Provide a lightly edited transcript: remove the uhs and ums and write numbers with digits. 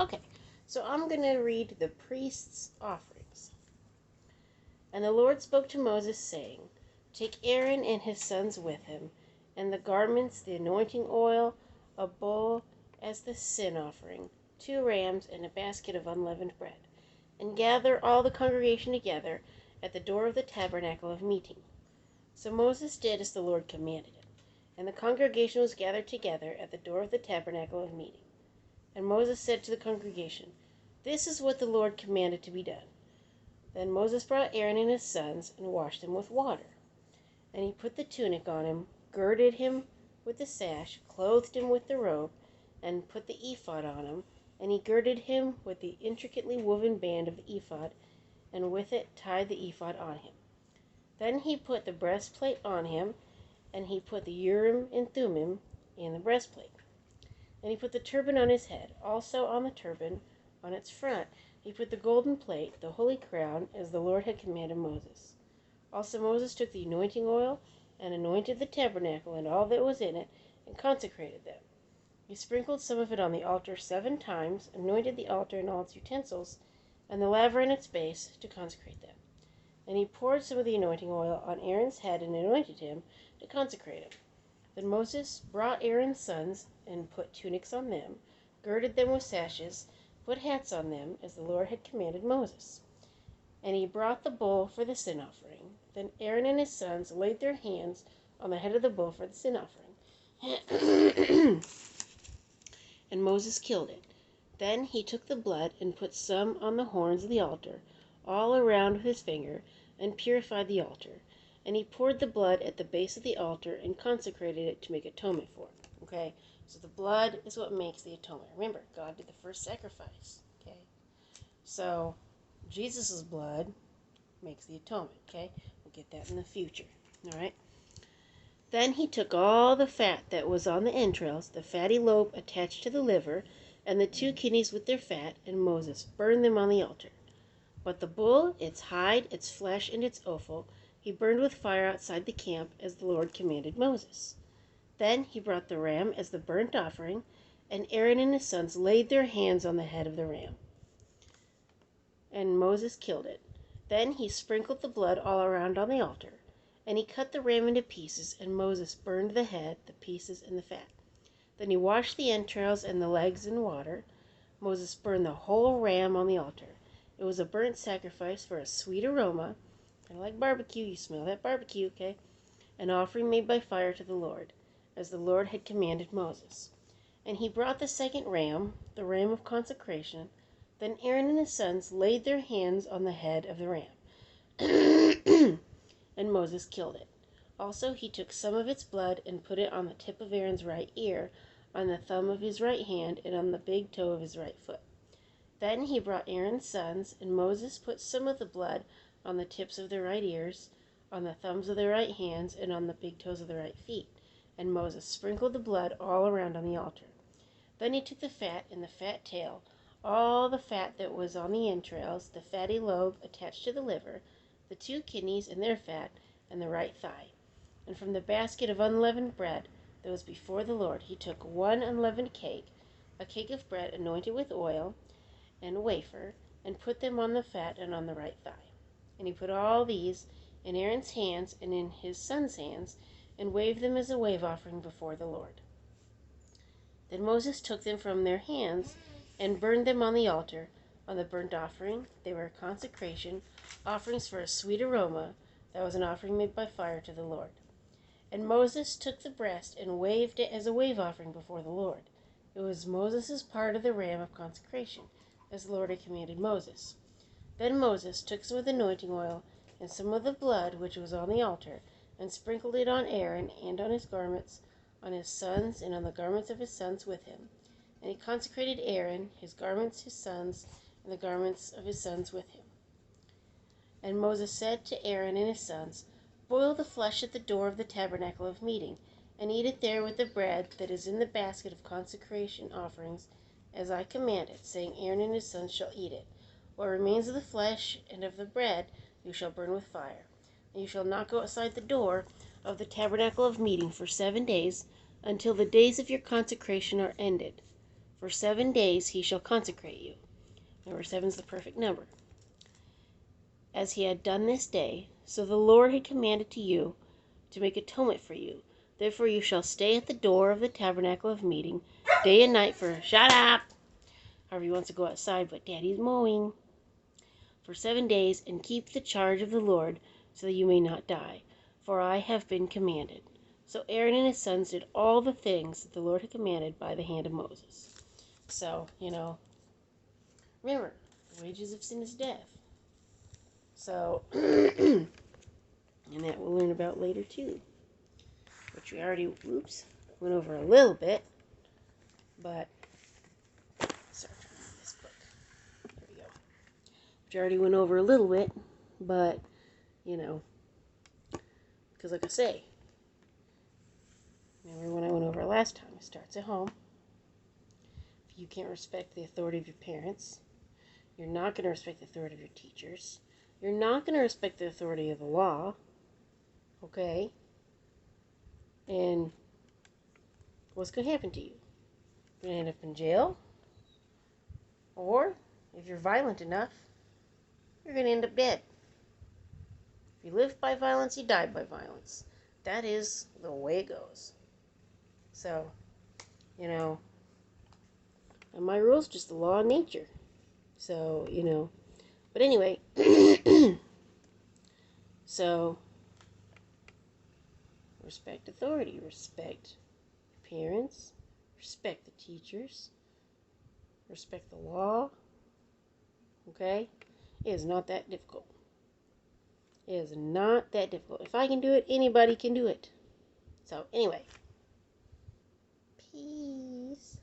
Okay, so I'm going to read the priest's offerings. And the Lord spoke to Moses, saying, Take Aaron and his sons with him, and the garments, the anointing oil, a bull as the sin offering, 2 rams, and a basket of unleavened bread, and gather all the congregation together at the door of the tabernacle of meeting. So Moses did as the Lord commanded him, and the congregation was gathered together at the door of the tabernacle of meeting. And Moses said to the congregation, This is what the Lord commanded to be done. Then Moses brought Aaron and his sons and washed them with water. And he put the tunic on him, girded him with the sash, clothed him with the robe, and put the ephod on him. And he girded him with the intricately woven band of the ephod, and with it tied the ephod on him. Then he put the breastplate on him, and he put the Urim and Thummim in the breastplate. And he put the turban on his head. Also on the turban, on its front, he put the golden plate, the holy crown, as the Lord had commanded Moses. Also Moses took the anointing oil, and anointed the tabernacle and all that was in it, and consecrated them. He sprinkled some of it on the altar 7 times, anointed the altar and all its utensils, and the laver and its base, to consecrate them. And he poured some of the anointing oil on Aaron's head, and anointed him, to consecrate him. Then Moses brought Aaron's sons, and put tunics on them, girded them with sashes, put hats on them, as the Lord had commanded Moses. And he brought the bull for the sin offering. Then Aaron and his sons laid their hands on the head of the bull for the sin offering. And Moses killed it. Then he took the blood and put some on the horns of the altar, all around with his finger, and purified the altar. And he poured the blood at the base of the altar and consecrated it to make atonement for it. Okay, so the blood is what makes the atonement. Remember, God did the first sacrifice. Okay, so Jesus' blood makes the atonement. Okay, we'll get that in the future. All right. Then he took all the fat that was on the entrails, the fatty lobe attached to the liver, and the 2 kidneys with their fat, and Moses burned them on the altar. But the bull, its hide, its flesh, and its offal, he burned with fire outside the camp, as the Lord commanded Moses. Then he brought the ram as the burnt offering, and Aaron and his sons laid their hands on the head of the ram. And Moses killed it. Then he sprinkled the blood all around on the altar. And he cut the ram into pieces, and Moses burned the head, the pieces, and the fat. Then he washed the entrails and the legs in water. Moses burned the whole ram on the altar. It was a burnt sacrifice for a sweet aroma, kind of like barbecue. You smell that barbecue, okay? An offering made by fire to the Lord, as the Lord had commanded Moses. And he brought the second ram, the ram of consecration. Then Aaron and his sons laid their hands on the head of the ram. And Moses killed it. Also he took some of its blood and put it on the tip of Aaron's right ear, on the thumb of his right hand, and on the big toe of his right foot. Then he brought Aaron's sons, and Moses put some of the blood on the tips of their right ears, on the thumbs of their right hands, and on the big toes of their right feet. And Moses sprinkled the blood all around on the altar. Then he took the fat and the fat tail, all the fat that was on the entrails, the fatty lobe attached to the liver, the 2 kidneys and their fat, and the right thigh. And from the basket of unleavened bread that was before the Lord, he took 1 unleavened cake, a cake of bread anointed with oil, and a wafer, and put them on the fat and on the right thigh. And he put all these in Aaron's hands and in his sons' hands, and waved them as a wave offering before the Lord. Then Moses took them from their hands and burned them on the altar. On the burnt offering, they were consecration, offerings for a sweet aroma, that was an offering made by fire to the Lord. And Moses took the breast and waved it as a wave offering before the Lord. It was Moses' part of the ram of consecration, as the Lord had commanded Moses. Then Moses took some of the anointing oil and some of the blood which was on the altar, and sprinkled it on Aaron and on his garments, on his sons, and on the garments of his sons with him. And he consecrated Aaron, his garments, his sons, and the garments of his sons with him. And Moses said to Aaron and his sons, Boil the flesh at the door of the tabernacle of meeting, and eat it there with the bread that is in the basket of consecration offerings, as I commanded, saying, Aaron and his sons shall eat it. What remains of the flesh and of the bread you shall burn with fire. And you shall not go outside the door of the tabernacle of meeting for 7 days, until the days of your consecration are ended. For 7 days he shall consecrate you. Number 7 is the perfect number. As he had done this day, so the Lord had commanded to you to make atonement for you. Therefore you shall stay at the door of the tabernacle of meeting day and night for, shut up! However he wants to go outside, but Daddy's mowing. For 7 days, and keep the charge of the Lord, so that you may not die. For I have been commanded. So Aaron and his sons did all the things that the Lord had commanded by the hand of Moses. So, remember, the wages of sin is death. So, and that we'll learn about later too. Which we already, went over a little bit. But, sorry, this book. There we go. Which I already went over a little bit. But, because like I say, remember when I went over it last time, it starts at home. If you can't respect the authority of your parents, you're not going to respect the authority of your teachers. You're not going to respect the authority of the law. Okay? And what's going to happen to you? You're going to end up in jail. Or, if you're violent enough, you're going to end up dead. If you live by violence, you die by violence. That is the way it goes. So, and my rule's just the law of nature. So, but anyway, so, respect authority, respect parents, respect the teachers, respect the law, okay? It is not that difficult. It is not that difficult. If I can do it, anybody can do it. So, anyway, peace.